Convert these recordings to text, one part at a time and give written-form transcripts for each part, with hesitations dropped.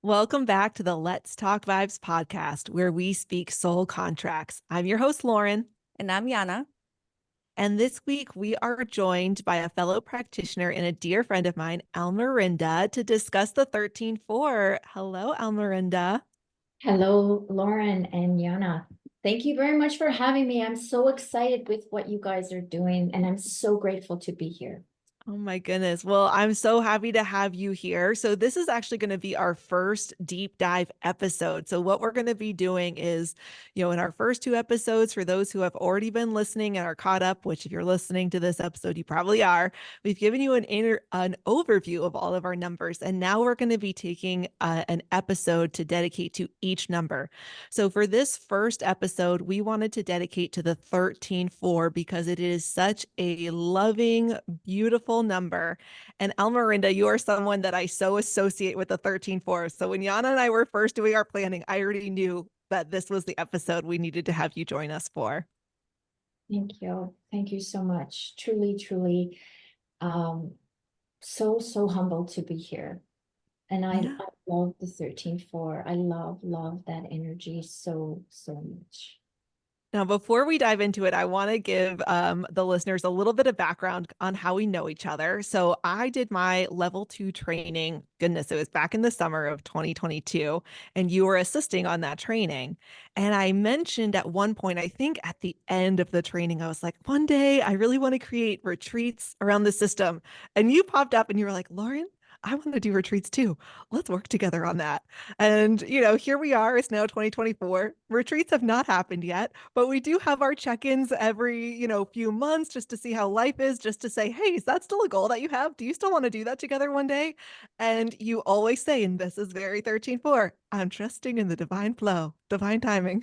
Welcome back to the Let's Talk Vibes podcast, where we speak soul contracts. I'm your host, Lauren. And I'm Yiannah. And this week we are joined by a fellow practitioner and a dear friend of mine, Almerinda, to discuss the 13-4. Hello, Almerinda. Hello, Lauren and Yiannah. Thank you very much for having me. I'm so excited with what you guys are doing, and I'm so grateful to be here. Oh my goodness. Well, I'm so happy to have you here. So, this is actually going to be our first deep dive episode. So, what we're going to be doing is, in our first two episodes, for those who have already been listening and are caught up, which if you're listening to this episode, you probably are, we've given you an overview of all of our numbers. And now we're going to be taking an episode to dedicate to each number. So, for this first episode, we wanted to dedicate to the 13-4 because it is such a loving, beautiful number. And Almerinda, you are someone that I so associate with the 13-4. So when Yiannah and I were first doing our planning, I already knew that this was the episode we needed to have you join us for. Thank you. Thank you so much. Truly, truly, so humbled to be here. And I love the 13-4. I love that energy so much. Now, before we dive into it, I want to give the listeners a little bit of background on how we know each other. So I did my level 2 training. Goodness, it was back in the summer of 2022, and you were assisting on that training. And I mentioned at one point, I think at the end of the training, I was like, one day I really want to create retreats around the system. And you popped up and you were like, Lauren, I want to do retreats too. Let's work together on that. And, here we are. It's now 2024. Retreats have not happened yet, but we do have our check-ins every, few months just to see how life is, just to say, hey, is that still a goal that you have? Do you still want to do that together one day? And you always say, and this is very 13-4, I'm trusting in the divine flow, divine timing.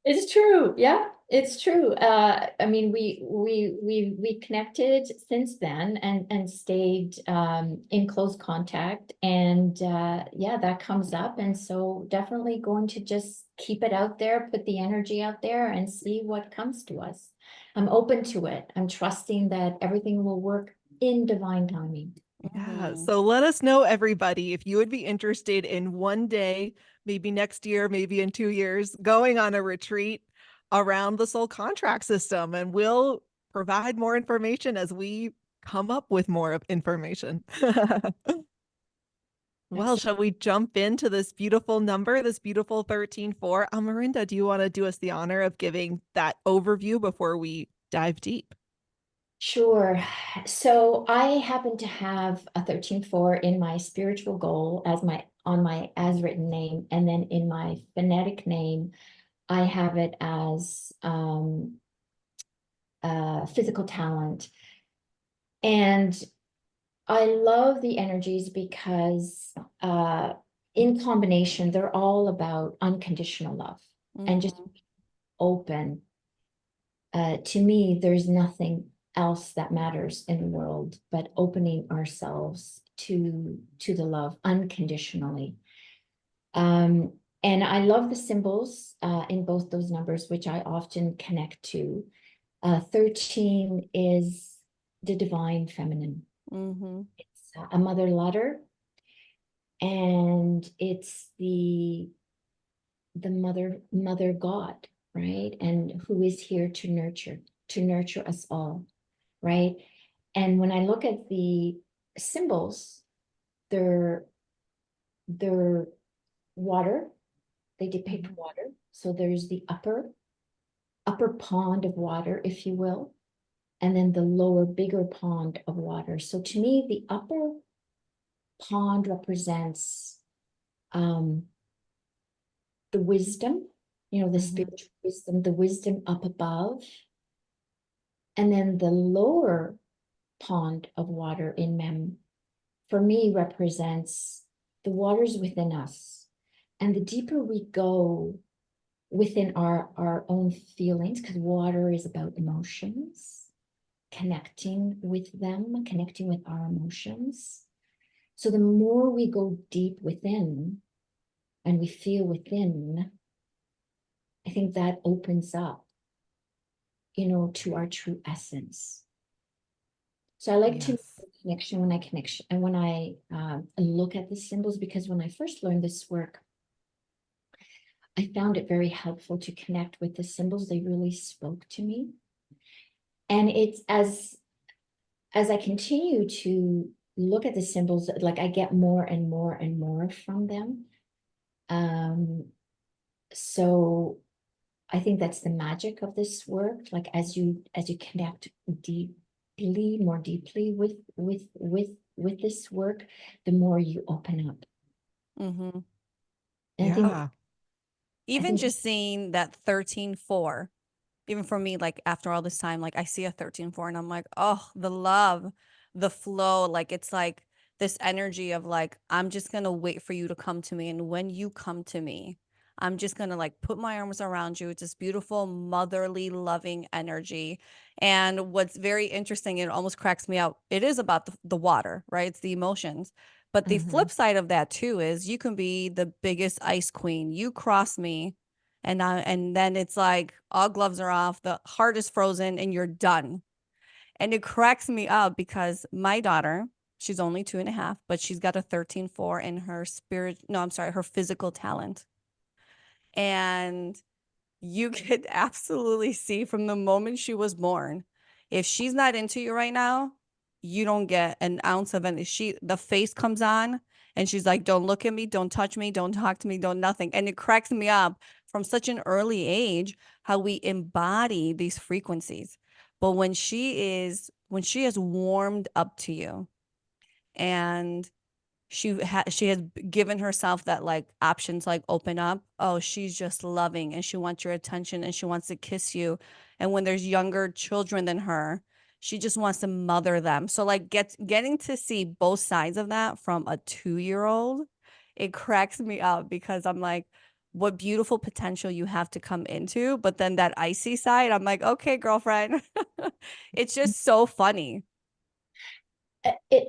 It's true. Yeah, it's true. I mean, we connected since then and stayed in close contact. And yeah, that comes up. And so definitely going to just keep it out there, put the energy out there and see what comes to us. I'm open to it. I'm trusting that everything will work in divine timing. Yeah. So let us know, everybody, if you would be interested in one day, maybe next year, maybe in 2 years, going on a retreat around the soul contract system. And we'll provide more information as we come up with more of information. Well, shall we jump into this beautiful number, this beautiful 13-4? Almerinda, do you want to do us the honor of giving that overview before we dive deep? Sure. So I happen to have a 13-4 in my spiritual goal as on my as written name, and then in my phonetic name, I have it as physical talent. And I love the energies because in combination, they're all about unconditional love and just open. To me, there's nothing else that matters in the world but opening ourselves to the love unconditionally. And I love the symbols in both those numbers, which I often connect to. 13 is the divine feminine. It's a mother ladder, and it's the mother God, right? And who is here to nurture us all, right? And when I look at the symbols, they're water. They depict water. So there's the upper pond of water, if you will, and then the lower, bigger pond of water. So to me, the upper pond represents the wisdom, the spiritual wisdom, the wisdom up above. And then the lower pond of water in Mem, for me, represents the waters within us. And the deeper we go within our own feelings, because water is about emotions, connecting with them, connecting with our emotions. So the more we go deep within and we feel within, I think that opens up, to our true essence. So I like to make Yes. the connection when and when I look at the symbols, because when I first learned this work, I found it very helpful to connect with the symbols. They really spoke to me. And it's as I continue to look at the symbols, like I get more and more and more from them. Um, so I think that's the magic of this work. Like as you connect more deeply with this work, the more you open up. Hmm. And Yeah. I Even think just seeing that 13-4, even for me, like after all this time, like I see a 13-4 and I'm like, oh, the love, the flow, like it's like this energy of like, I'm just gonna wait for you to come to me. And when you come to me, I'm just gonna like put my arms around you. It's this beautiful, motherly, loving energy. And what's very interesting, it almost cracks me out. It is about the water, right? It's the emotions. But the Hmm. flip side of that too is you can be the biggest ice queen. You cross me and then it's like all gloves are off, the heart is frozen, and you're done. And it cracks me up because my daughter, she's only 2.5, but she's got a 13-4 in her spirit. No, I'm sorry, her physical talent. And you could absolutely see from the moment she was born, if she's not into you right now, you don't get an ounce of any. The face comes on and she's like, don't look at me, don't touch me, don't talk to me, don't nothing. And it cracks me up from such an early age how we embody these frequencies. But when she is warmed up to you and she has given herself that like option to like open up. Oh, she's just loving and she wants your attention and she wants to kiss you. And when there's younger children than her, she just wants to mother them. So like getting to see both sides of that from a 2-year-old, it cracks me up because I'm like, what beautiful potential you have to come into. But then that icy side, I'm like, okay, girlfriend. It's just so funny.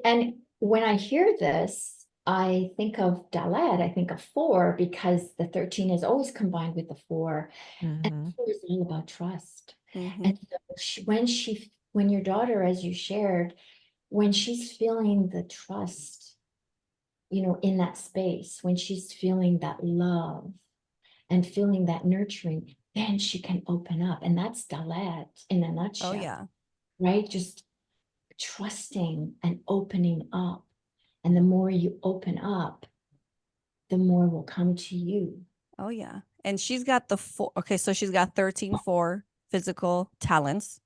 and when I hear this, I think of Dalet, I think of four, because the 13 is always combined with the four. And Hmm. four is all about trust. Hmm. And so when your daughter, as you shared, when she's feeling the trust, in that space, when she's feeling that love and feeling that nurturing, then she can open up. And that's Dalet in a Oh nutshell, yeah. right? Just trusting and opening up. And the more you open up, the more will come to you. Oh yeah. And she's got the four. Okay, so she's got 13-4 physical talents.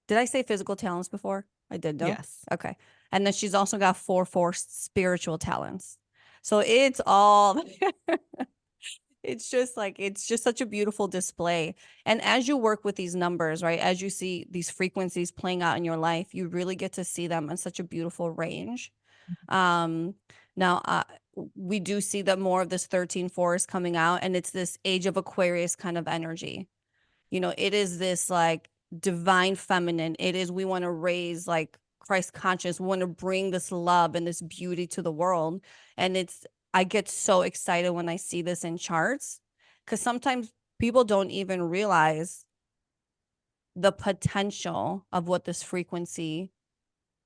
Did I say physical talents before? I did, no? Yes. Okay. And then she's also got 4-4 spiritual talents. So it's all it's just like it's just such a beautiful display. And as you work with these numbers, right? As you see these frequencies playing out in your life, you really get to see them in such a beautiful range. Um, now, we do see that more of this 13-4 is coming out, and it's this age of Aquarius kind of energy. It is this like divine feminine. It is, we want to raise like Christ conscious, we want to bring this love and this beauty to the world. And I get so excited when I see this in charts because sometimes people don't even realize the potential of what this frequency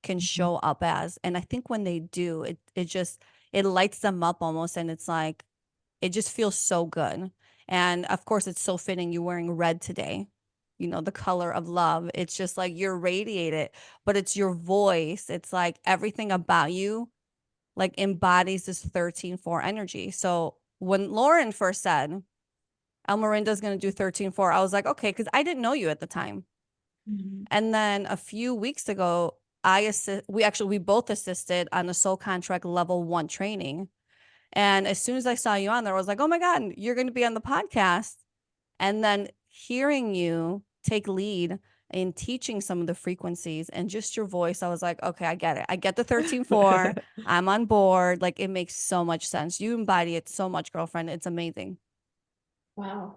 can Mhm. show up as. And I think when they do, it lights them up almost, and it's like it just feels so good. And of course, it's so fitting you're wearing red today. The color of love. It's just like you're radiated, but it's your voice. It's like everything about you like embodies this 13-4 energy. So when Lauren first said Almerinda's going to do 13-4, I was like, okay, because I didn't know you at the time. Mhm. And then a few weeks ago, we both assisted on the soul contract level 1 training. And as soon as I saw you on there, I was like, oh my God, you're going to be on the podcast. And then hearing you take lead in teaching some of the frequencies and just your voice, I was like, okay, I get it. I get the 13-4. I'm on board. Like it makes so much sense. You embody it so much, girlfriend. It's amazing. Wow.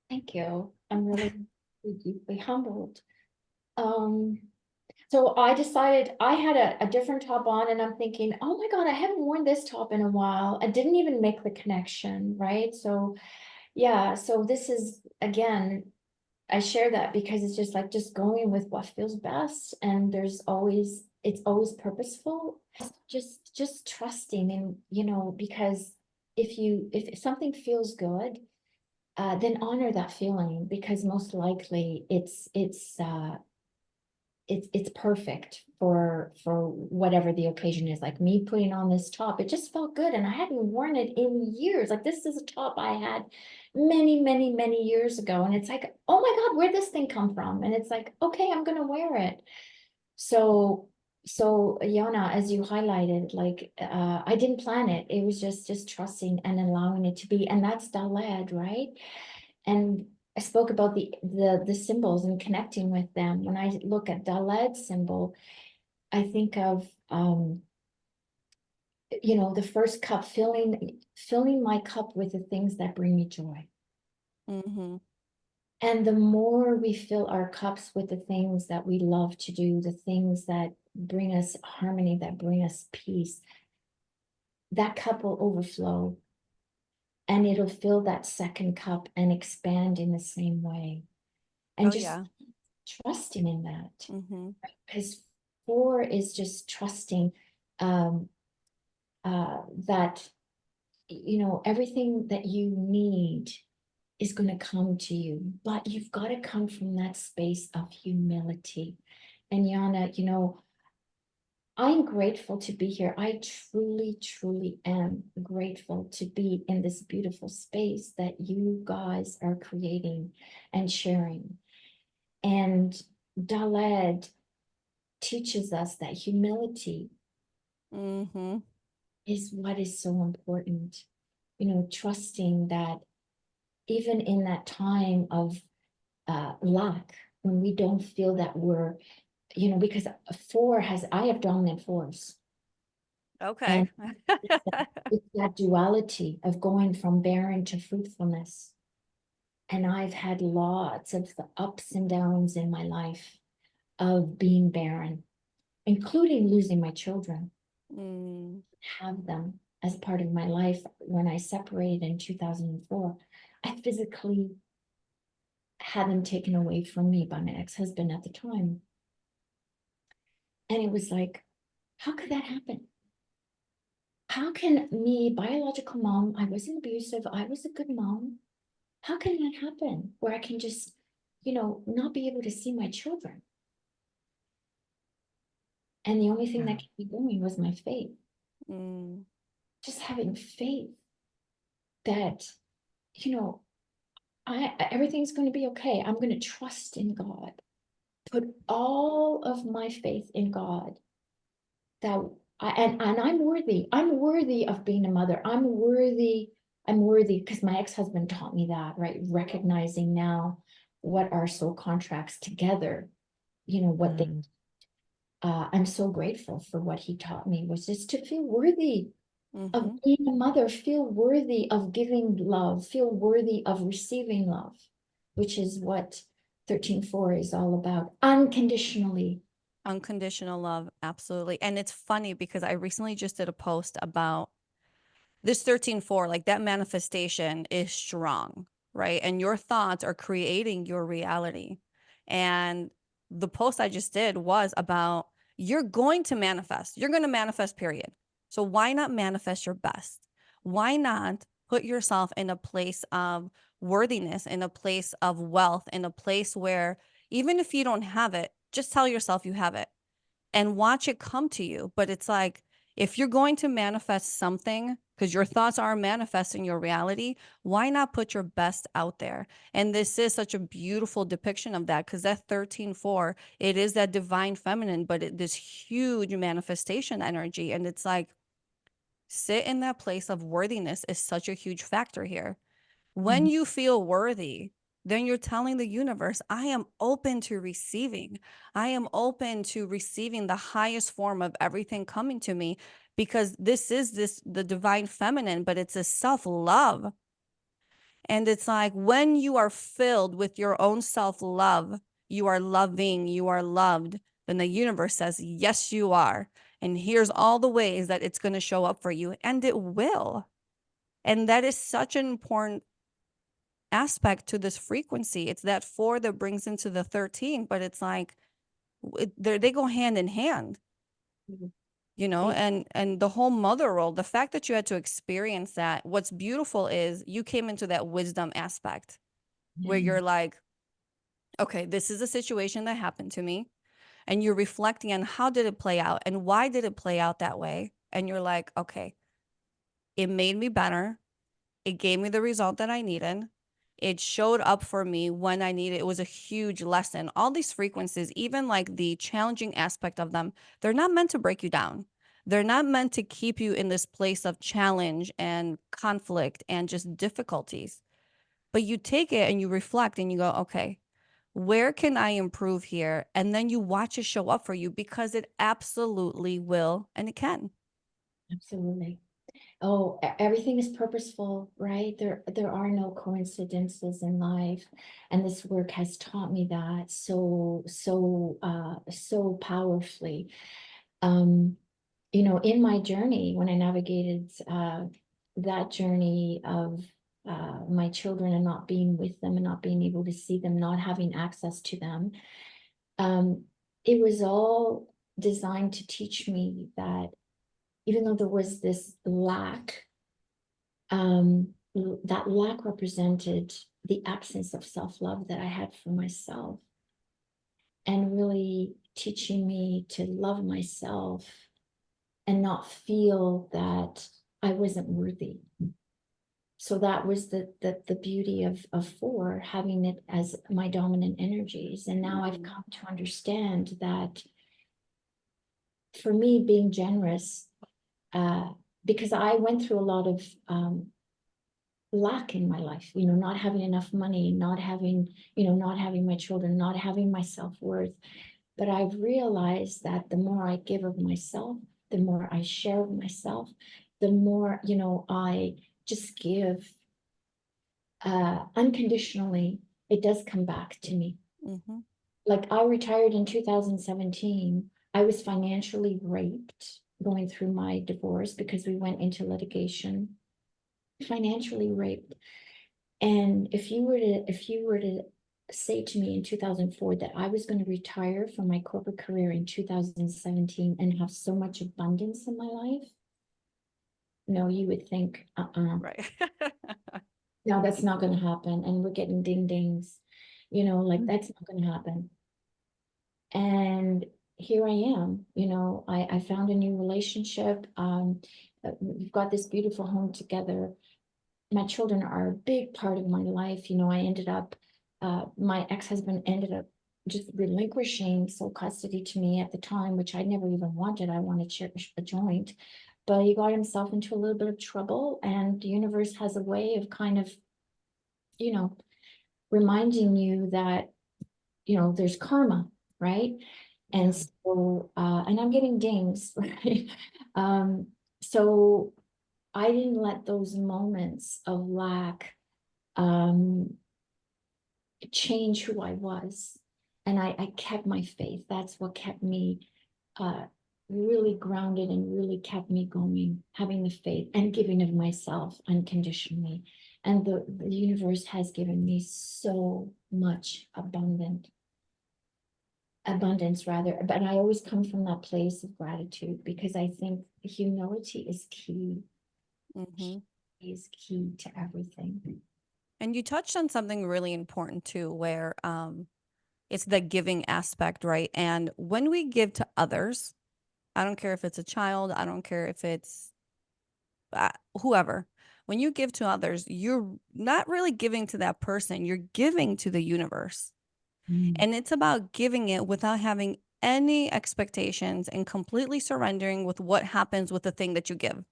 Thank you. I'm really deeply humbled. Um, so I decided I had a different top on, and I'm thinking, oh my God, I haven't worn this top in a while. I didn't even make the connection, right? So yeah, so this is again I share that because it's just like just going with what feels best, and it's always purposeful. Just trusting, and because if something feels good, then honor that feeling, because most likely it's perfect for whatever the occasion is. Like me putting on this top, it just felt good, and I hadn't worn it in years. Like, this is a top I had many, many, many years ago, and it's like, oh my God, where'd this thing come from? And it's like, okay, I'm gonna wear it. So Yiannah, as you highlighted, like, I didn't plan it. It was just trusting and allowing it to be, and that's Daled, right? And I spoke about the symbols and connecting with them. When I look at Daled's symbol, I think of the first cup, filling my cup with the things that bring me joy. Mm-hmm. And the more we fill our cups with the things that we love to do, the things that bring us harmony, that bring us peace, that cup will overflow, and it'll fill that second cup and expand in the same way. And Oh, just yeah. trusting in that. Mm-hmm. Because 4 is just trusting that everything that you need is going to come to you, but you've got to come from that space of humility. And Yiannah, I'm grateful to be here. I truly, truly am grateful to be in this beautiful space that you guys are creating and sharing. And Daled teaches us that humility Mm-hmm. is what is so important. Trusting that even in that time of lack, when we don't feel that we're, because I have dominant 4s. Okay. And it's that duality of going from barren to fruitfulness. And I've had lots of the ups and downs in my life of being barren, including losing my children. Have them as part of my life. When I separated in 2004, I physically had them taken away from me by my ex-husband at the time. And it was like, how could that happen? How can me, biological mom, I wasn't abusive, I was a good mom. How can that happen where I can just, not be able to see my children? And the only thing that kept me going was my faith. Just having faith that, everything's going to be okay. I'm going to trust in God. Put all of my faith in God. And I'm worthy. I'm worthy of being a mother. I'm worthy because my ex-husband taught me that, right? Recognizing now what our soul contracts together, what they I'm so grateful for what he taught me, was just to feel worthy of being a mother, feel worthy of giving love, feel worthy of receiving love, which is what 13.4 is all about, unconditionally. Unconditional love, absolutely. And it's funny because I recently just did a post about this 13.4, like that manifestation is strong, right? And your thoughts are creating your reality. And the post I just did was about you're going to manifest. You're going to manifest, period. So why not manifest your best? Why not put yourself in a place of worthiness, in a place of wealth, in a place where even if you don't have it, just tell yourself you have it and watch it come to you. But it's like, if you're going to manifest something, because your thoughts are manifesting your reality, why not put your best out there? And this is such a beautiful depiction of that, because that 13.4, it is that divine feminine, but this huge manifestation energy. And it's like, sit in that place of worthiness is such a huge factor here. When you feel worthy, then you're telling the universe, I am open to receiving. I am open to receiving the highest form of everything coming to me, because this is the divine feminine, but it's a self-love. And it's like, when you are filled with your own self-love, you are loving, you are loved, then the universe says, yes, you are. And here's all the ways that it's going to show up for you. And it will. And that is such an important aspect to this frequency. It's that 4 that brings into the 13, but it's like they go hand in hand, you know, and the whole mother role, the fact that you had to experience that, what's beautiful is you came into that wisdom aspect where you're like, okay, this is a situation that happened to me. And you're reflecting on how did it play out and why did it play out that way? And you're like, okay, it made me better. It gave me the result that I needed. It showed up for me when I needed it. It was a huge lesson. All these frequencies, even like the challenging aspect of them, they're not meant to break you down. They're not meant to keep you in this place of challenge and conflict and just difficulties. But you take it and you reflect and you go, okay, where can I improve here? And then you watch it show up for you because it absolutely will and it can. Absolutely. Oh, everything is purposeful, right? There are no coincidences in life, and this work has taught me that so powerfully. You know, in my journey, when I navigated that journey of my children and not being with them and not being able to see them, not having access to them, it was all designed to teach me that even though there was this lack, that lack represented the absence of self-love that I had for myself, and really teaching me to love myself and not feel that I wasn't worthy. So that was the beauty of 4, having it as my dominant energies. And now I've come to understand that for me, being generous, because I went through a lot of lack in my life, you know, not having enough money, not having, you know, not having my children, not having my self-worth. But I've realized that the more I give of myself, the more I share of myself, the more, you know, I just give unconditionally, it does come back to me. Mm-hmm. Like I retired in 2017. I was financially raped going through my divorce because we went into litigation, financially raped. And if you were to say to me in 2004 that I was going to retire from my corporate career in 2017 and have so much abundance in my life, no, you would think, Right. no, that's not going to happen. And we're getting ding dings, you know, like that's not going to happen. And here I am, you know, I found a new relationship. We've got this beautiful home together. My children are a big part of my life. You know, I ended up, my ex-husband ended up just relinquishing sole custody to me at the time, which I never even wanted. I wanted to share a joint, but he got himself into a little bit of trouble, and the universe has a way of kind of, you know, reminding you that, you know, there's karma, right? And so, and I'm getting dings, right? So I didn't let those moments of lack change who I was. And I kept my faith. That's what kept me really grounded and really kept me going, having the faith and giving of myself unconditionally. And the universe has given me so much abundance rather, but I always come from that place of gratitude because I think humility is key. Mm-hmm. Is key to everything. And you touched on something really important too, where it's the giving aspect, right? And when we give to others, I don't care if it's a child, I don't care if it's whoever. When you give to others, you're not really giving to that person, you're giving to the universe. And it's about giving it without having any expectations and completely surrendering with what happens with the thing that you give.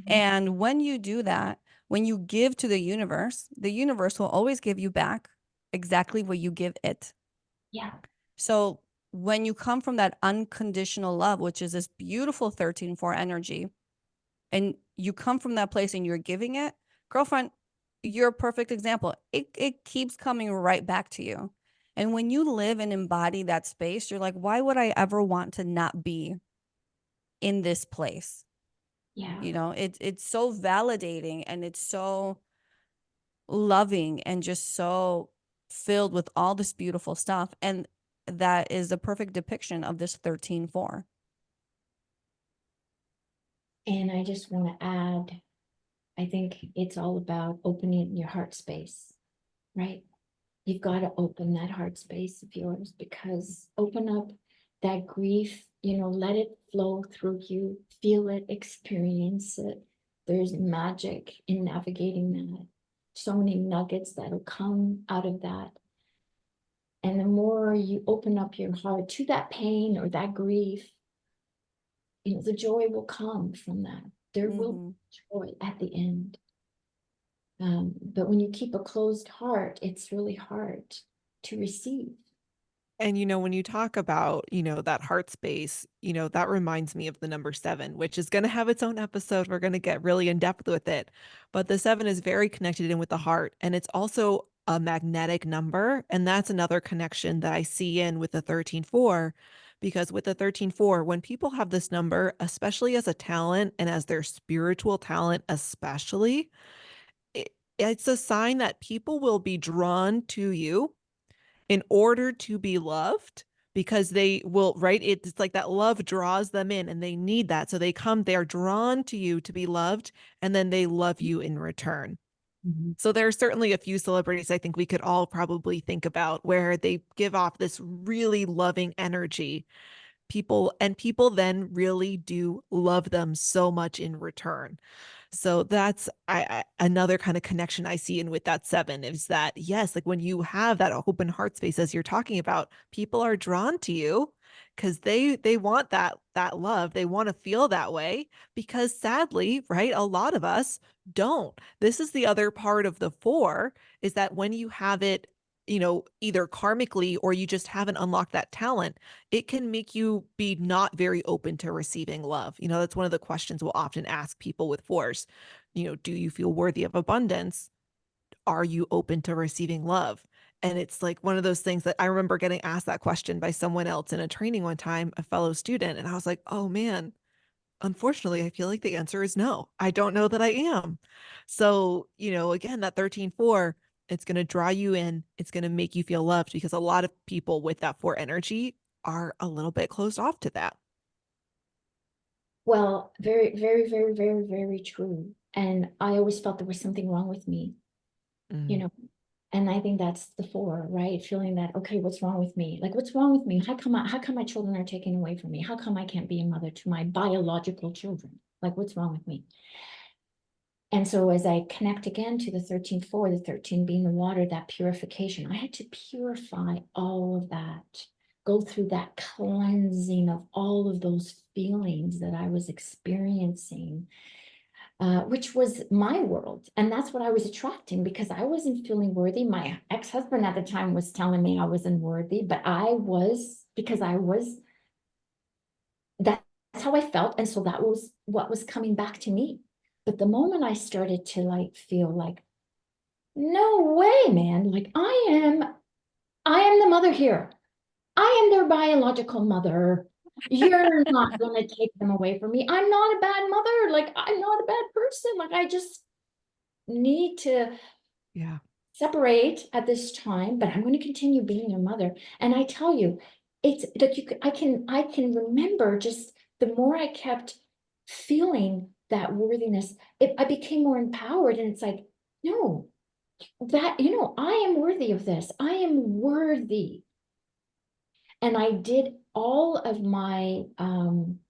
And when you do that, when you give to the universe will always give you back exactly what you give it. Yeah. So when you come from that unconditional love, which is this beautiful 13-4 energy, and you come from that place and you're giving it, girlfriend, you're a perfect example. It keeps coming right back to you. And when you live and embody that space, you're like, why would I ever want to not be in this place? Yeah. You know, it's so validating and it's so loving and just so filled with all this beautiful stuff. And that is a perfect depiction of this 13-4. And I just want to add, I think it's all about opening your heart space, right? You've got to open that heart space of yours, because open up that grief, let it flow through you, feel it, experience it. There's magic in navigating that. So many nuggets that'll come out of that. And the more you open up your heart to that pain or that grief, the joy will come from that. There will be joy at the end. But when you keep a closed heart, it's really hard to receive. And, when you talk about, that heart space, that reminds me of the number 7, which is going to have its own episode. We're going to get really in depth with it. But the 7 is very connected in with the heart. And it's also a magnetic number. And that's another connection that I see in with the 13-4, because with the 13-4, when people have this number, especially as a talent and as their spiritual talent, especially, it's a sign that people will be drawn to you in order to be loved, because they will, right? It's like that love draws them in and they need that. So they're drawn to you to be loved, and then they love you in return. Mm-hmm. So there are certainly a few celebrities I think we could all probably think about where they give off this really loving energy. People then really do love them so much in return. So that's another kind of connection I see in with that 7 is that, yes, like when you have that open heart space, as you're talking about, people are drawn to you because they want that love. They want to feel that way, because sadly, right, a lot of us don't. This is the other part of the 4, is that when you have it, either karmically or you just haven't unlocked that talent, it can make you be not very open to receiving love. That's one of the questions we'll often ask people with 4s. Do you feel worthy of abundance? Are you open to receiving love? And it's like one of those things that I remember getting asked that question by someone else in a training one time, a fellow student. And I was like, oh man, unfortunately, I feel like the answer is no. I don't know that I am. So, again, that 13-4, it's going to draw you in. It's going to make you feel loved, because a lot of people with that 4 energy are a little bit closed off to that. Well, very, very, very, very, very true. And I always felt there was something wrong with me, Mm. and I think that's the 4, right? Feeling that, okay, what's wrong with me? Like, what's wrong with me? How come my children are taken away from me? How come I can't be a mother to my biological children? Like, what's wrong with me? And so as I connect again to the 13-4, the 13 being the water, that purification, I had to purify all of that, go through that cleansing of all of those feelings that I was experiencing, which was my world. And that's what I was attracting, because I wasn't feeling worthy. My ex-husband at the time was telling me I wasn't worthy, but because I was, that's how I felt. And so that was what was coming back to me. But the moment I started to feel like, no way, man, like I am the mother here. I am their biological mother. You're not going to take them away from me. I'm not a bad mother. Like, I'm not a bad person. Like, I just need to Yeah. separate at this time, but I'm going to continue being your mother. And I tell you, it's that I can remember, just the more I kept feeling that worthiness, I became more empowered. And it's like, no, that, I am worthy of this. I am worthy. And I did all of my,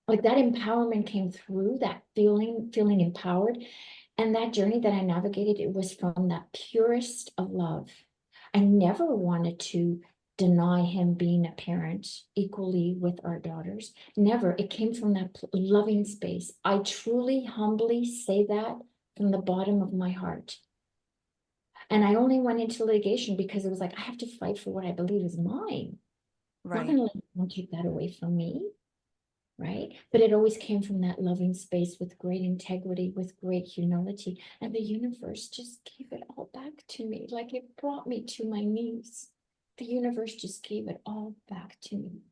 like, that empowerment came through that feeling empowered. And that journey that I navigated, it was from that purest of love. I never wanted to deny him being a parent equally with our daughters. Never. It came from that loving space. I truly, humbly say that from the bottom of my heart. And I only went into litigation because it was like, I have to fight for what I believe is mine. Not Right. going to let anyone take that away from me. Right. But it always came from that loving space with great integrity, with great humility. And the universe just gave it all back to me. Like, it brought me to my knees. The universe just gave it all back to me.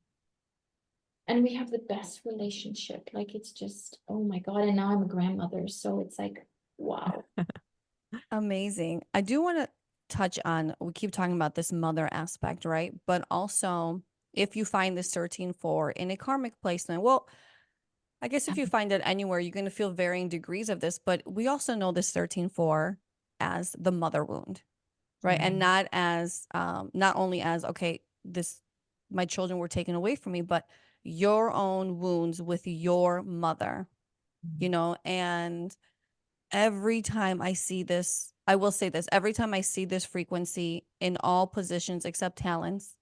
And we have the best relationship. Like, it's just, oh my God. And now I'm a grandmother. So it's like, wow. Amazing. I do want to touch on, we keep talking about this mother aspect, right? But also, if you find this 13-4 in a karmic placement, well, I guess if you find it anywhere, you're going to feel varying degrees of this, but we also know this 13-4 as the mother wound, right? And not as, not only as, okay, this, my children were taken away from me, but your own wounds with your mother, you know, and every time I see this, I will say this, every time I see this frequency in all positions except talents,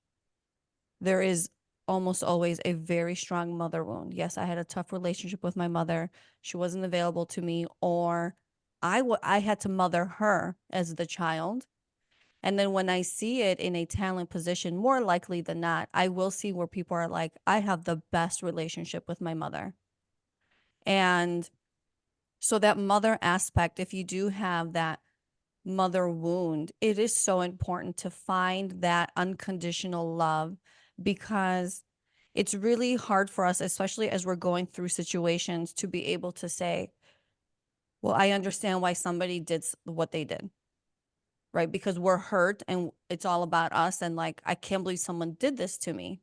there is almost always a very strong mother wound. Yes, I had a tough relationship with my mother. She wasn't available to me, or I had to mother her as the child. And then when I see it in a talent position, more likely than not, I will see where people are like, I have the best relationship with my mother. And so that mother aspect, if you do have that mother wound, it is so important to find that unconditional love, because it's really hard for us, especially as we're going through situations, to be able to say, well, I understand why somebody did what they did, right? Because we're hurt and it's all about us. And like, I can't believe someone did this to me.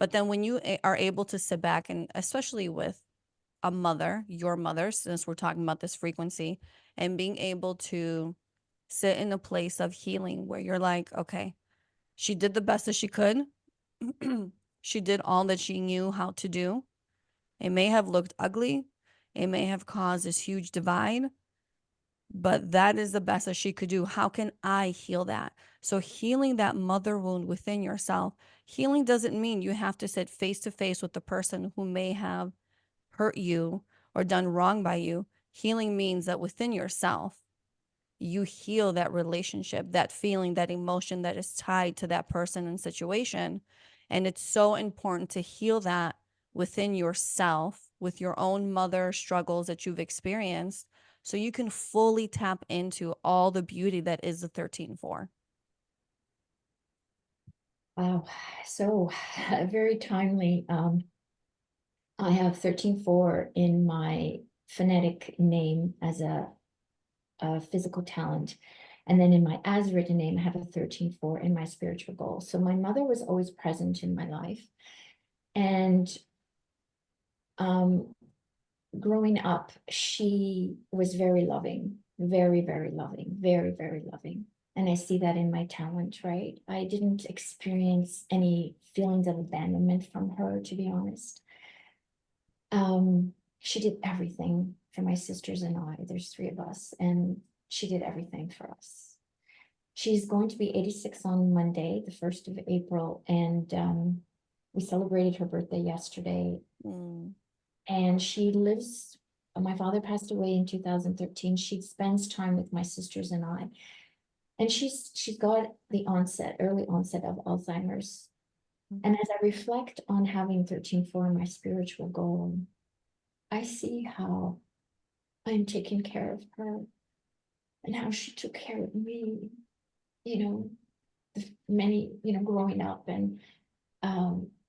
But then when you are able to sit back, and especially with a mother, your mother, since we're talking about this frequency, and being able to sit in a place of healing where you're like, okay, she did the best that she could. She did all that she knew how to do. It may have looked ugly. It may have caused this huge divide, but that is the best that she could do. How can I heal that? So healing that mother wound within yourself, healing doesn't mean you have to sit face to face with the person who may have hurt you or done wrong by you. Healing means that within yourself, you heal that relationship, that feeling, that emotion that is tied to that person and situation. And it's so important to heal that within yourself with your own mother struggles that you've experienced, so you can fully tap into all the beauty that is the 13-4. Wow. So very timely. I have 13-4 in my phonetic name as a physical talent. And then in my as written name, I have a 13-4 in my spiritual goal. So my mother was always present in my life. And growing up, she was very loving, very, very loving, very, very loving. And I see that in my talent, right? I didn't experience any feelings of abandonment from her, to be honest. She did everything for my sisters and I. There's three of us, and she did everything for us. She's going to be 86 on Monday, the 1st of April, and we celebrated her birthday yesterday. And she lives, my father passed away in 2013. She spends time with my sisters and I. And she's got the early onset of Alzheimer's. And as I reflect on having 13-4 in my spiritual goal, I see how I'm taking care of her and how she took care of me, many, growing up. And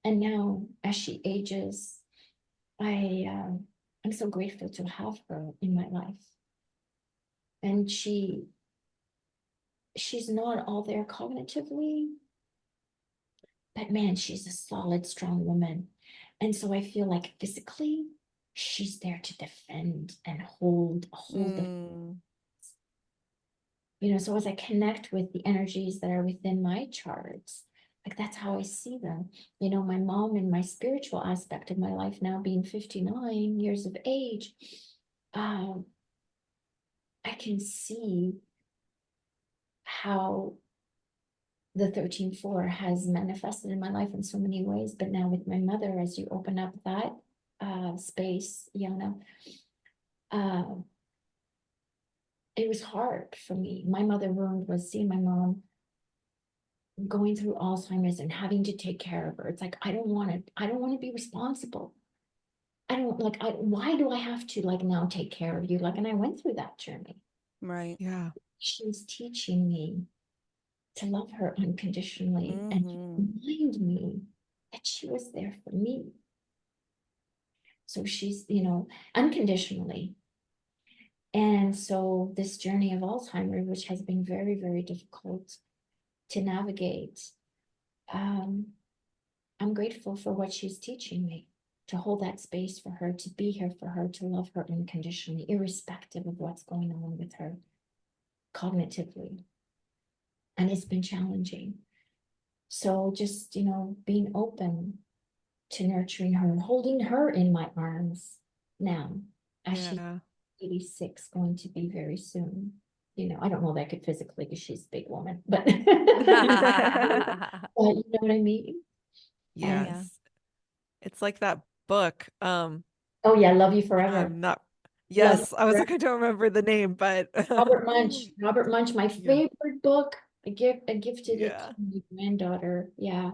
now as she ages, I'm so grateful to have her in my life. And she's not all there cognitively, but man, she's a solid, strong woman. And so I feel like physically, she's there to defend and hold the, so as I connect with the energies that are within my charts, like that's how I see them. My mom, in my spiritual aspect of my life now, being 59 years of age, I can see how the 13-4 has manifested in my life in so many ways. But now with my mother, as you open up that space, Yiannah, it was hard for me. My mother wound was seeing my mom going through Alzheimer's and having to take care of her. It's like, I don't want to be responsible. I don't like, why do I have to like now take care of you? Like, and I went through that journey. Right. Yeah. She was teaching me to love her unconditionally and to remind me that she was there for me. So she's, unconditionally. And so this journey of Alzheimer's, which has been very, very difficult to navigate, I'm grateful for what she's teaching me, to hold that space for her, to be here for her, to love her unconditionally, irrespective of what's going on with her cognitively. And it's been challenging. So just, being open to nurturing her, holding her in my arms now, as she's Yeah. 86, going to be very soon. I don't know that I could physically because she's a big woman, but but you know what I mean? And Yeah. Yes. It's like that book. oh yeah, Love You Forever. I'm not, Love You yes, I was Forever. like, I don't remember the name, but Robert Munch. Robert Munch, my yeah. favorite book. I gifted it to Yeah. my granddaughter. Yeah.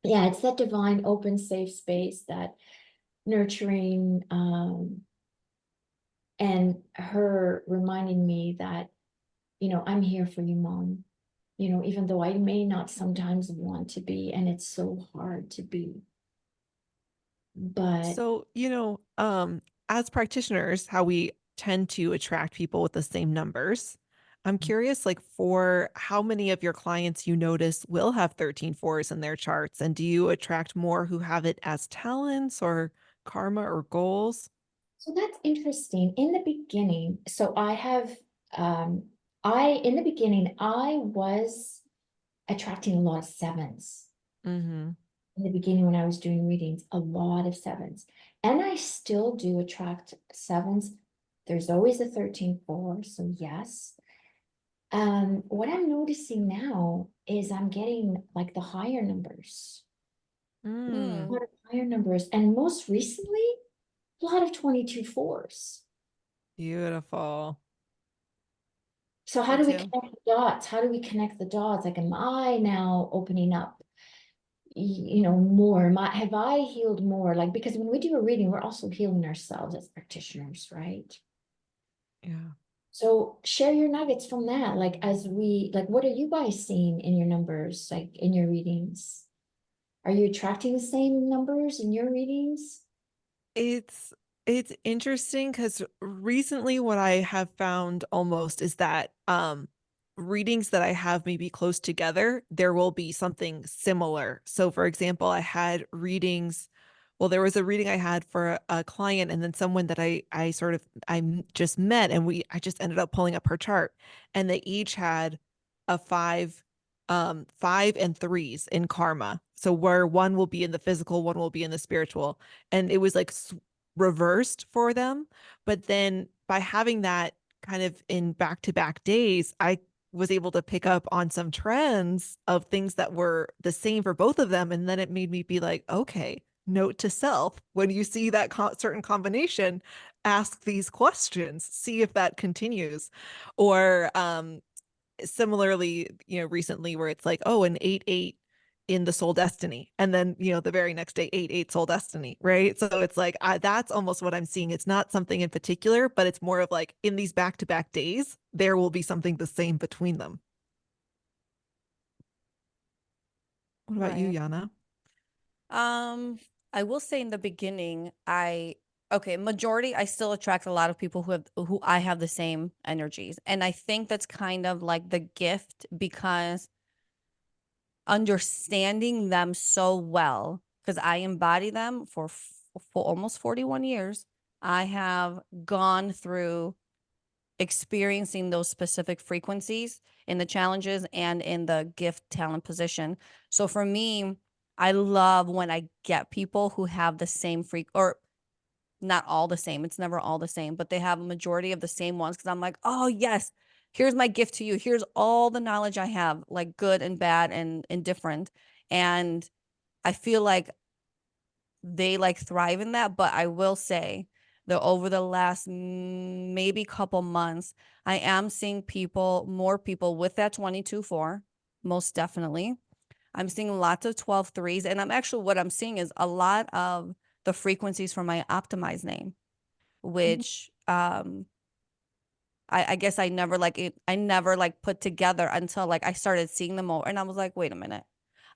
Yeah, it's that divine, open, safe space, that nurturing, and her reminding me that, I'm here for you, Mom. Even though I may not sometimes want to be, and it's so hard to be, but So, as practitioners, how we tend to attract people with the same numbers. I'm curious, like, for how many of your clients you notice will have 13 fours in their charts, and do you attract more who have it as talents or karma or goals? so that's interesting. In the beginning, so I have, in the beginning, I was attracting a lot of sevens. Mm-hmm. In the beginning, when I was doing readings, a lot of sevens. And I still do attract sevens. There's always a 13-4, so yes. What I'm noticing now is I'm getting like the higher numbers, a Mm, lot of higher numbers, and most recently, a lot of 22 fours. beautiful. So how Me do we too. connect the dots? How do we connect the dots? Like, am I now opening up, more? Have I healed more? Like, because when we do a reading, we're also healing ourselves as practitioners, right? Yeah. So share your nuggets from that. Like, what are you guys seeing in your numbers, like in your readings? Are you attracting the same numbers in your readings? It's it's interesting because recently what I have found almost is that readings that I have maybe close together, there will be something similar. So for example, I had readings, well, there was a reading I had for a client and then someone that just met and I just ended up pulling up her chart and they each had a five and threes in karma. So where one will be in the physical, one will be in the spiritual, and it was like reversed for them. But then by having that kind of in back to back days, I was able to pick up on some trends of things that were the same for both of them. And then it made me be like, okay, note to self, when you see that certain combination, ask these questions, see if that continues. Or similarly, recently where it's like, oh, an 8-8 in the soul destiny. And then, the very next day, 8-8 soul destiny, right? So it's like, that's almost what I'm seeing. It's not something in particular, but it's more of like in these back to back days, there will be something the same between them. What about you, Right. Yiannah? Um, I will say in the beginning, majority, I still attract a lot of people who I have the same energies. And I think that's kind of like the gift because understanding them so well, because I embody them for almost 41 years. I have gone through experiencing those specific frequencies in the challenges and in the gift talent position. So for me, I love when I get people who have the same or not all the same. It's never all the same, but they have a majority of the same ones because I'm like, oh yes, here's my gift to you. Here's all the knowledge I have, like good and bad and indifferent. And I feel like they like thrive in that. But I will say that over the last maybe couple months, I am seeing more people with that 22-4, most definitely. I'm seeing lots of 12 threes. And what I'm seeing is a lot of the frequencies from my optimized name, Mhm. which I guess I never like put together until like I started seeing them more. And I was like, wait a minute,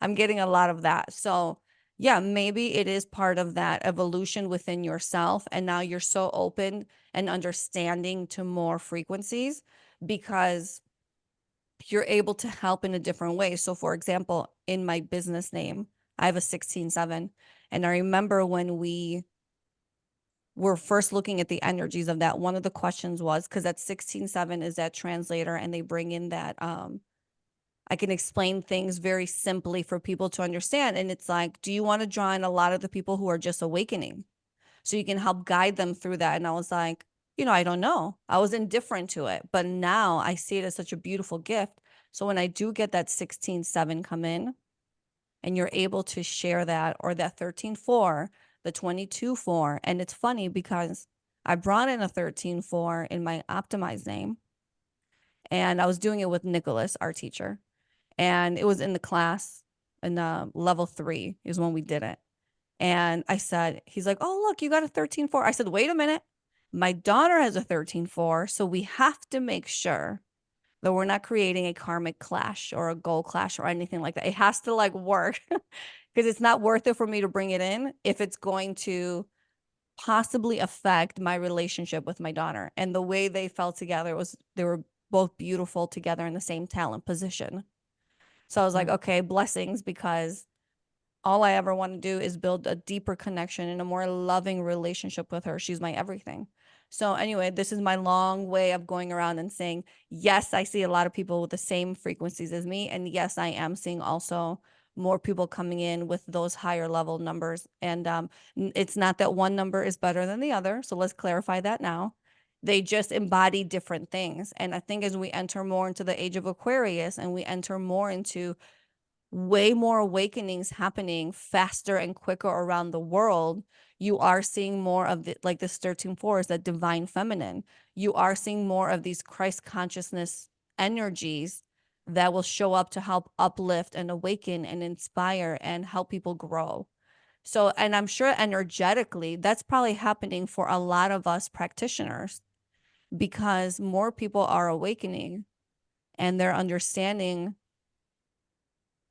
I'm getting a lot of that. So yeah, maybe it is part of that evolution within yourself. And now you're so open and understanding to more frequencies because you're able to help in a different way. So, for example, in my business name, I have a 16/7. And I remember when we were first looking at the energies of that, one of the questions was because that 16/7 is that translator, and they bring in that I can explain things very simply for people to understand. And it's like, do you want to draw in a lot of the people who are just awakening so you can help guide them through that? And I was like, I don't know. I was indifferent to it, but now I see it as such a beautiful gift. So when I do get that 16/7 come in and you're able to share that, or that 13/4, the 22/4, and it's funny because I brought in a 13/4 in my optimized name, and I was doing it with Nicholas, our teacher. And it was in the class, in level 3 is when we did it. And I said, he's like, oh, look, you got a 13/4. I said, wait a minute. My daughter has a 13/4. So we have to make sure that we're not creating a karmic clash or a goal clash or anything like that. It has to like work because it's not worth it for me to bring it in if it's going to possibly affect my relationship with my daughter. And the way they fell together was they were both beautiful together in the same talent position. So I was like, okay, blessings, because all I ever want to do is build a deeper connection and a more loving relationship with her. She's my everything. So anyway, this is my long way of going around and saying, yes, I see a lot of people with the same frequencies as me. And yes, I am seeing also more people coming in with those higher level numbers. And it's not that one number is better than the other. So let's clarify that now. They just embody different things. And I think as we enter more into the age of Aquarius and we enter more into way more awakenings happening faster and quicker around the world, you are seeing more of the, like this 13/4 is that divine feminine. You are seeing more of these Christ consciousness energies that will show up to help uplift and awaken and inspire and help people grow. So, and I'm sure energetically, that's probably happening for a lot of us practitioners because more people are awakening and they're understanding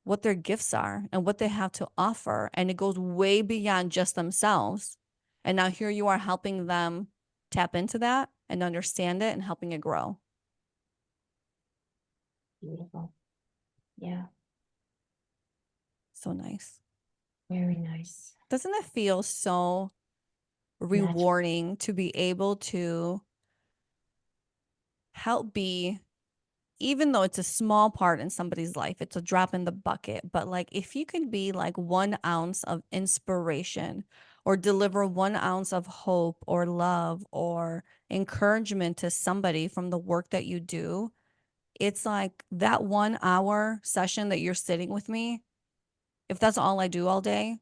what their gifts are and what they have to offer. And it goes way beyond just themselves. And now here you are helping them tap into that and understand it and helping it grow. Beautiful. Yeah, So nice. very nice. Doesn't it feel so rewarding to be able to help be, even though it's a small part in somebody's life, it's a drop in the bucket, but like if you can be like 1 ounce of inspiration or deliver 1 ounce of hope or love or encouragement to somebody from the work that you do, it's like that 1 hour session that you're sitting with me, if that's all I do all day,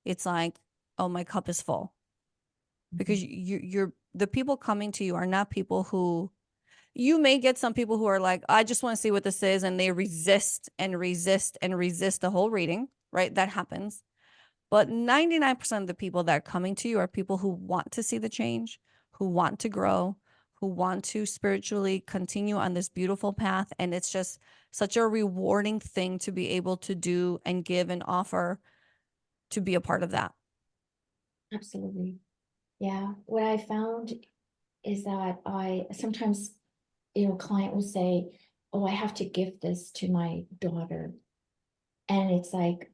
it's like, oh, my cup is full. Because you're the people coming to you are not people who, you may get some people who are like, I just want to see what this is, and they resist and resist and resist the whole reading, right? That happens. But 99% of the people that are coming to you are people who want to see the change, who want to grow, who want to spiritually continue on this beautiful path. And it's just such a rewarding thing to be able to do and give and offer, to be a part of that. Absolutely. Yeah. What I found is that I sometimes, a client will say, oh, I have to gift this to my daughter. And it's like,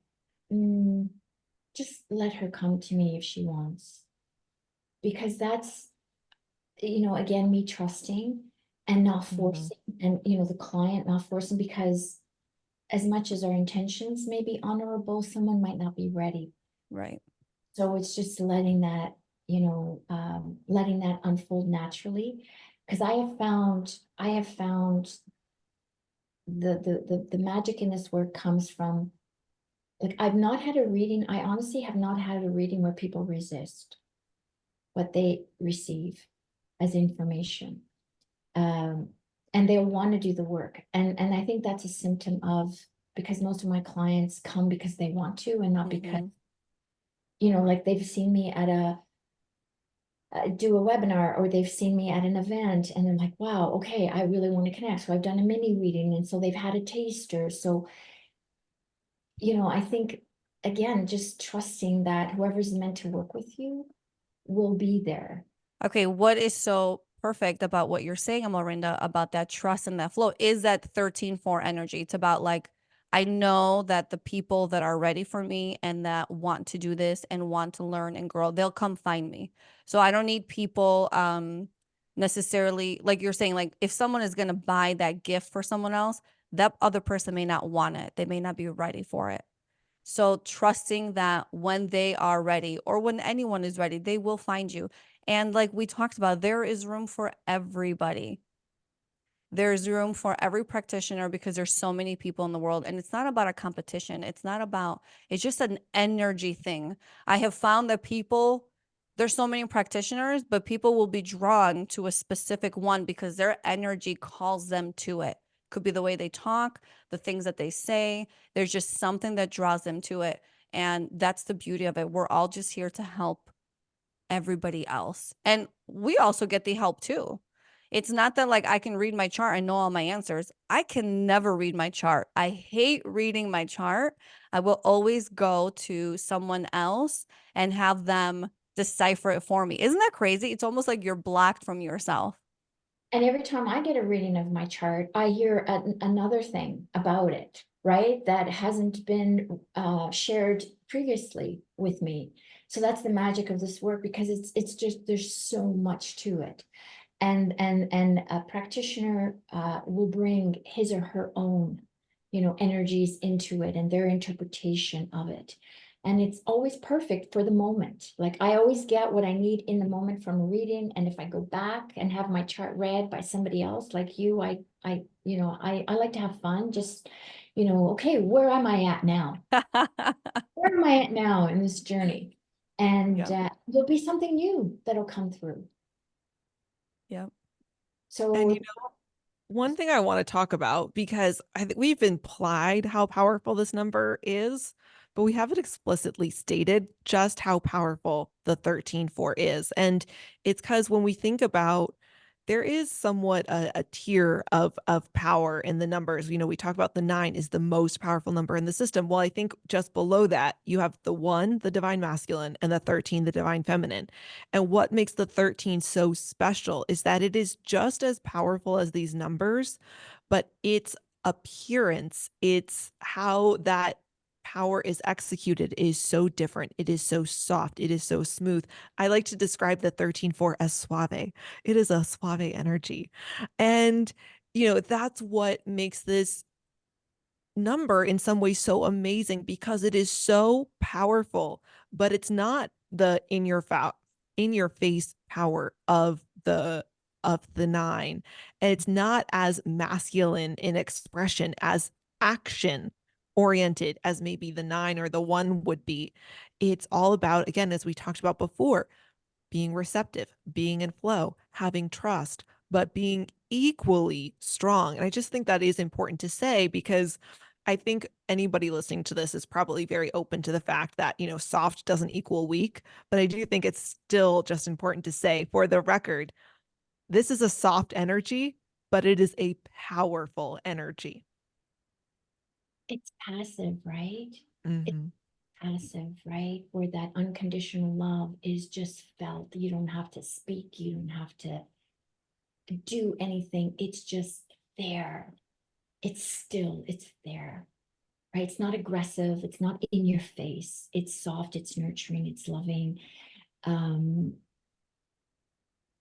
just let her come to me if she wants. Because that's, again, me trusting and not forcing, and, the client not forcing, because as much as our intentions may be honorable, someone might not be ready. Right. So it's just letting that, letting that unfold naturally. Because I have found the magic in this work comes from, like, I've not had a reading. I honestly have not had a reading where people resist what they receive as information. And they'll want to do the work. And I think that's a symptom of, because most of my clients come because they want to, and not because, like they've seen me at do a webinar, or they've seen me at an event and they're like, wow, okay, I really want to connect. So I've done a mini reading, and so they've had a taster. So, I think again, just trusting that whoever's meant to work with you will be there. Okay, what is so perfect about what you're saying, Almerinda, about that trust and that flow is that 13-4 energy. It's about like, I know that the people that are ready for me and that want to do this and want to learn and grow, they'll come find me. So I don't need people necessarily, like you're saying, like if someone is going to buy that gift for someone else, that other person may not want it. They may not be ready for it. So trusting that when they are ready or when anyone is ready, they will find you. And like we talked about, there is room for everybody. There's room for every practitioner because there's so many people in the world. And it's not about a competition. It's not about, it's just an energy thing. I have found that people, there's so many practitioners, but people will be drawn to a specific one because their energy calls them to it. Could be the way they talk, the things that they say. There's just something that draws them to it. And that's the beauty of it. We're all just here to help everybody else. And we also get the help too. It's not that like I can read my chart and know all my answers. I can never read my chart. I hate reading my chart. I will always go to someone else and have them decipher it for me. Isn't that crazy? It's almost like you're blocked from yourself. And every time I get a reading of my chart, I hear another thing about it, right? That hasn't been shared previously with me. So that's the magic of this work, because it's just, there's so much to it. And a practitioner will bring his or her own, energies into it and their interpretation of it. And it's always perfect for the moment. Like I always get what I need in the moment from reading. And if I go back and have my chart read by somebody else like you, I like to have fun. Just, okay, where am I at now? Where am I at now in this journey? And Yep. there'll be something new that'll come through. Yep. So And one thing I want to talk about, because I think we've implied how powerful this number is, but we haven't explicitly stated just how powerful the 13-4 is. And it's because when we think about, there is somewhat a tier of power in the numbers. We talk about the 9 is the most powerful number in the system. Well, I think just below that, you have the 1, the divine masculine, and the 13, the divine feminine. And what makes the 13 so special is that it is just as powerful as these numbers, but its appearance, it's how that power is executed is so different. It is so soft. It is so smooth. I like to describe the 13-4 as suave. It is a suave energy. And, that's what makes this number in some ways so amazing, because it is so powerful, but it's not the in your face power of the 9, and it's not as masculine in expression, as action oriented as maybe the 9 or the 1 would be. It's all about, again, as we talked about before, being receptive, being in flow, having trust, but being equally strong. And I just think that is important to say, because I think anybody listening to this is probably very open to the fact that, soft doesn't equal weak. But I do think it's still just important to say, for the record, this is a soft energy, but it is a powerful energy. it's passive, right? It's Mm-hmm. passive, right? Where that unconditional love is just felt. You don't have to speak, you don't have to do anything. It's just there. It's still, it's there, right? It's not aggressive, it's not in your face. It's soft, it's nurturing, it's loving. Um,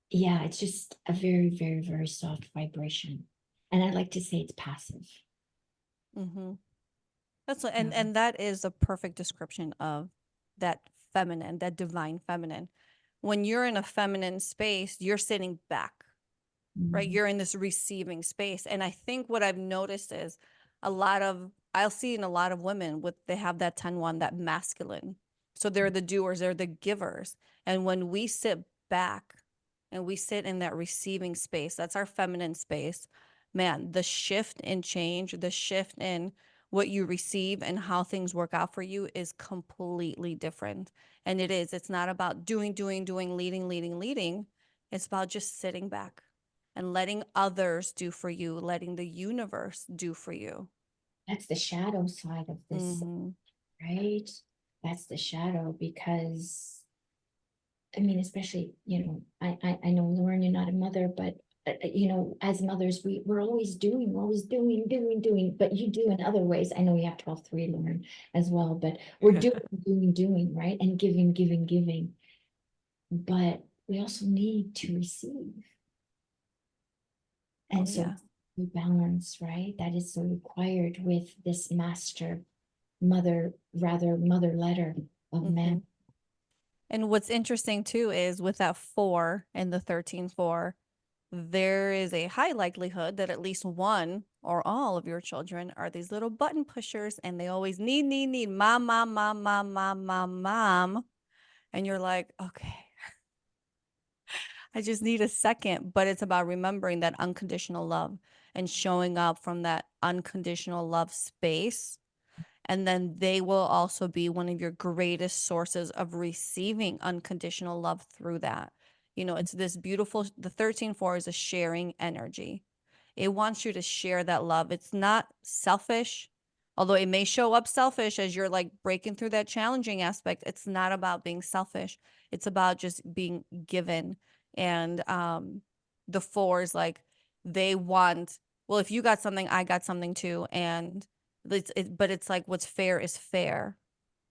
yeah, it's just a very, very, very soft vibration. And I like to say it's passive. Mm-hmm. That's what, Yeah. and that is a perfect description of that feminine, that divine feminine. When you're in a feminine space, you're sitting back, right? Mhm. You're in this receiving space. And I think what I've noticed is I'll see in a lot of women they have that 10-1, that masculine. So they're the doers, they're the givers. And when we sit back and we sit in that receiving space, that's our feminine space, man, the shift in change, the shift in what you receive and how things work out for you is completely different. And it's not about doing, leading. It's about just sitting back and letting others do for you, letting the universe do for you. That's the shadow side of this, Mm-hmm. right? that's the shadow, because I mean, especially, I know, Lauren, you're not a mother, but as mothers, we're always doing, but you do in other ways. I know you have 12-3, Lauren, as well, but we're doing, right? And giving. But we also need to receive. And so yeah. we balance, right? That is so required with this mother letter of man. And what's interesting too is with that 4 and the 13-4, there is a high likelihood that at least one or all of your children are these little button pushers, and they always need mom, mom, mom, mom, mom, mom, mom. And you're like, okay, I just need a second. But it's about remembering that unconditional love and showing up from that unconditional love space. And then they will also be one of your greatest sources of receiving unconditional love through that. You know, it's this beautiful, the 13-4 is a sharing energy. It wants you to share that love. It's not selfish, although it may show up selfish as you're like breaking through that challenging aspect. It's not about being selfish. It's about just being given. And the 4 is like, they want, well, if you got something, I got something too. And but it's like what's fair is fair,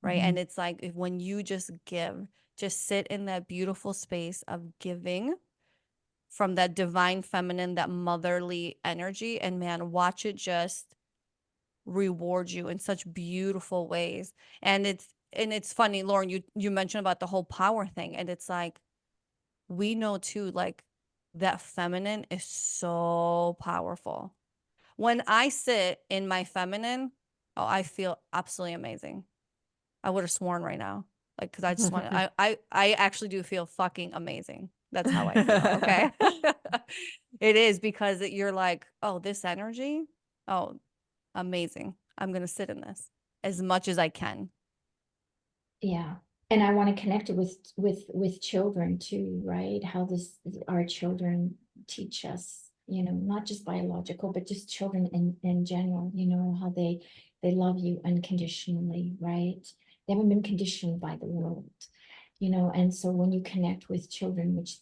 right? And it's like when you just give, just sit in that beautiful space of giving from that divine feminine, that motherly energy, and man, watch it just reward you in such beautiful ways. And it's funny, Lauren, you mentioned about the whole power thing, and it's like we know too, like that feminine is so powerful. When I sit in my feminine, oh, I feel absolutely amazing. I would have sworn right now. Like, because I just want to, I actually do feel fucking amazing. That's how I feel. Okay. It is because you're like, oh, this energy, oh, amazing. I'm going to sit in this as much as I can. Yeah. And I want to connect it with children too, right? How our children teach us, not just biological, but just children in general, how they love you unconditionally, right? They haven't been conditioned by the world, and so when you connect with children, which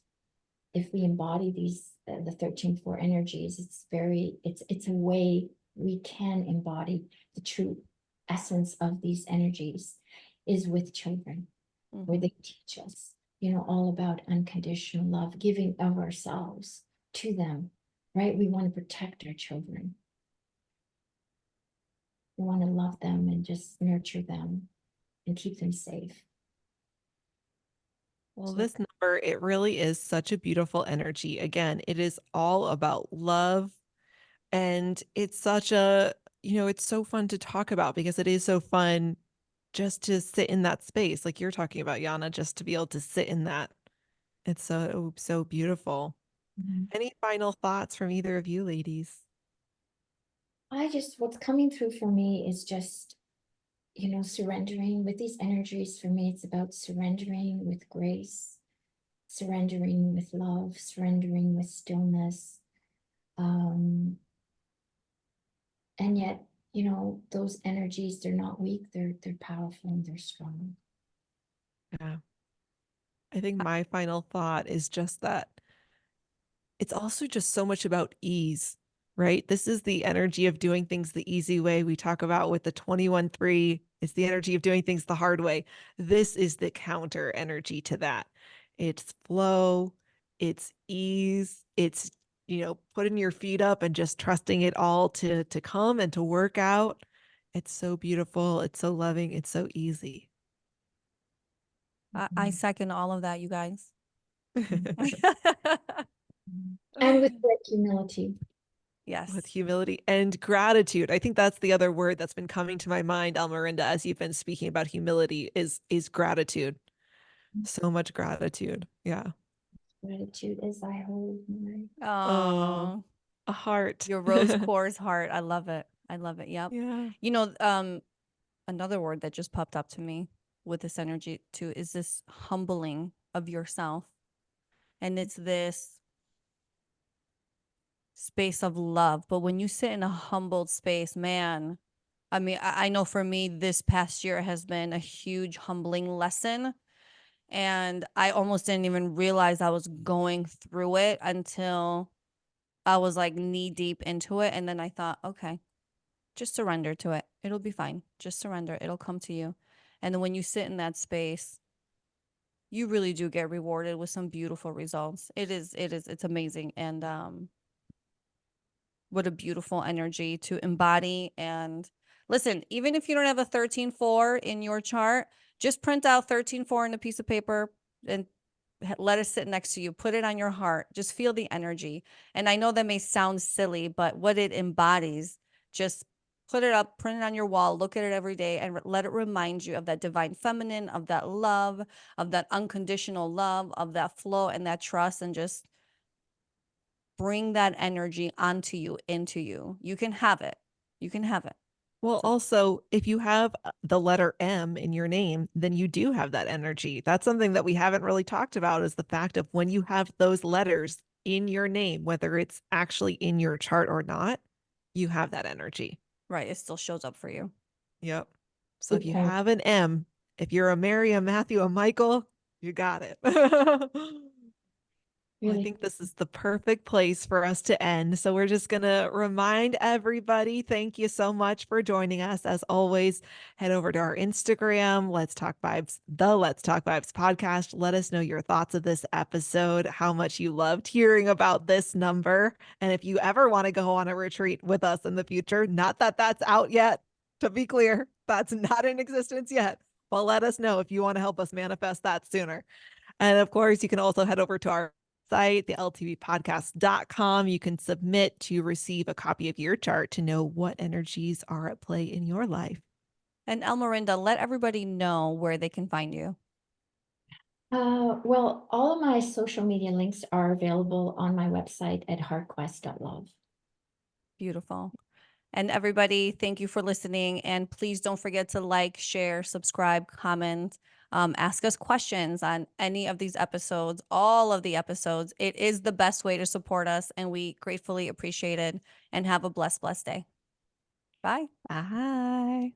if we embody these the 13-4 energies, it's a way we can embody the true essence of these energies is with children, where they teach us, all about unconditional love, giving of ourselves to them, right? We want to protect our children. We want to love them and just nurture them and keep them safe. Well, this number, it really is such a beautiful energy. Again, it is all about love. And it's such a, it's so fun to talk about because it is so fun just to sit in that space, like you're talking about, Yiannah, just to be able to sit in that. It's so beautiful. Any final thoughts from either of you ladies? What's coming through for me is just, surrendering with these energies. For me, it's about surrendering with grace, surrendering with love, surrendering with stillness. And yet, those energies, they're not weak, they're powerful and they're strong. Yeah. I think my final thought is just that it's also just so much about ease, right? This is the energy of doing things the easy way. We talk about with the 21-3, it's the energy of doing things the hard way. This is the counter energy to that. It's flow, it's ease, it's, putting your feet up and just trusting it all to come and to work out. It's so beautiful, it's so loving, it's so easy. I second all of that, you guys. And with great humility. Yes. With humility and gratitude. I think that's the other word that's been coming to my mind, Almerinda, as you've been speaking about humility, is gratitude. So much gratitude. Yeah. Gratitude as I hold my. Oh, Oh, a heart. your rose quartz heart. I love it. I love it. Yep. Yeah. You know, another word that just popped up to me with this energy too is this humbling of yourself. And it's this space of love. But when you sit in a humbled space, man, I mean, I know for me, this past year has been a huge humbling lesson. And I almost didn't even realize I was going through it until I was like knee deep into it. And then I thought, okay, just surrender to it. It'll be fine. Just surrender. It'll come to you. And then when you sit in that space, you really do get rewarded with some beautiful results. It's amazing. And what a beautiful energy to embody. And listen, even if you don't have a 13-4 in your chart, just print out 13-4 in a piece of paper and let it sit next to you. Put it on your heart. Just feel the energy. And I know that may sound silly, but what it embodies, just put it up, print it on your wall, look at it every day, and let it remind you of that divine feminine, of that love, of that unconditional love, of that flow and that trust, and just bring that energy onto you, into you. You can have it. You can have it. Well, So, also, if you have the letter M in your name, then you do have that energy. That's something that we haven't really talked about is the fact of when you have those letters in your name, whether it's actually in your chart or not, you have that energy. right. It still shows up for you. Yep. So if Good you point. have an M, if you're a Mary, a Matthew, a Michael, you got it. Well, I Really. think this is the perfect place for us to end. So we're just going to remind everybody, thank you so much for joining us. As always, head over to our Instagram, Let's Talk Vibes, the Let's Talk Vibes podcast. Let us know your thoughts of this episode, how much you loved hearing about this number. And if you ever want to go on a retreat with us in the future, not that that's out yet, to be clear, that's not in existence yet. But let us know if you want to help us manifest that sooner. And of course, you can also head over to our site, the ltvpodcast.com. You can submit to receive a copy of your chart to know what energies are at play in your life. And Almerinda, let everybody know where they can find you. Well, all of my social media links are available on my website at heartquest.love. Beautiful. And everybody, thank you for listening. And please don't forget to like, share, subscribe, comment, ask us questions on any of these episodes, all of the episodes. It is the best way to support us, and we gratefully appreciate it. And have a blessed, blessed day. Bye. Bye.